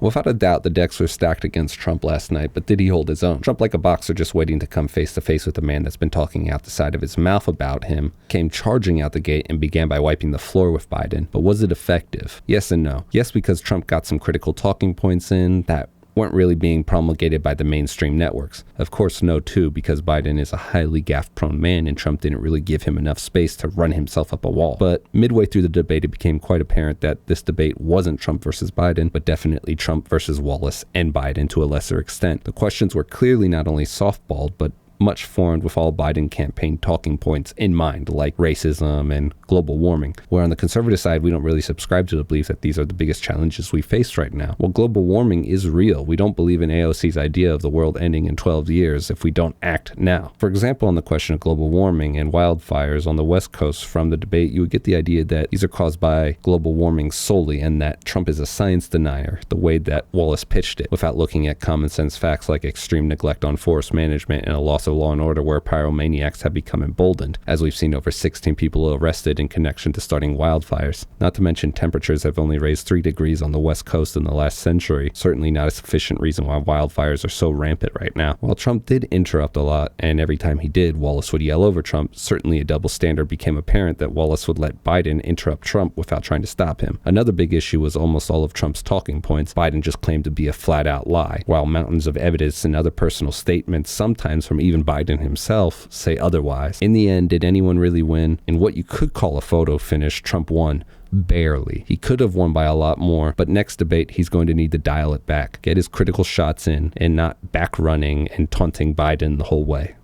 Without a doubt, the decks were stacked against Trump last night, but did he hold his own? Trump, like a boxer just waiting to come face to face with a man that's been talking out the side of his mouth about him, came charging out the gate and began by wiping the floor with Biden. But was it effective? Yes and no. Yes, because Trump got some critical talking points in that weren't really being promulgated by the mainstream networks. Of course, no too, because Biden is a highly gaffe-prone man and Trump didn't really give him enough space to run himself up a wall. But midway through the debate, it became quite apparent that this debate wasn't Trump versus Biden, but definitely Trump versus Wallace and Biden to a lesser extent. The questions were clearly not only softballed, but much formed with all Biden campaign talking points in mind, like racism and global warming, where on the conservative side, we don't really subscribe to the belief that these are the biggest challenges we face right now. Well, global warming is real. We don't believe in AOC's idea of the world ending in 12 years if we don't act now. For example, on the question of global warming and wildfires on the West Coast from the debate, you would get the idea that these are caused by global warming solely and that Trump is a science denier, the way that Wallace pitched it, without looking at common sense facts like extreme neglect on forest management and a loss of law and order where pyromaniacs have become emboldened, as we've seen over 16 people arrested in connection to starting wildfires. Not to mention temperatures have only raised 3 degrees on the West Coast in the last century, certainly not a sufficient reason why wildfires are so rampant right now. While Trump did interrupt a lot, and every time he did, Wallace would yell over Trump, certainly a double standard became apparent that Wallace would let Biden interrupt Trump without trying to stop him. Another big issue was almost all of Trump's talking points Biden just claimed to be a flat-out lie, while mountains of evidence and other personal statements, sometimes from even Biden himself, say otherwise. In the end, did anyone really win? In what you could call a photo finish, Trump won. Barely. He could have won by a lot more, but next debate, he's going to need to dial it back, get his critical shots in, and not back running and taunting Biden the whole way.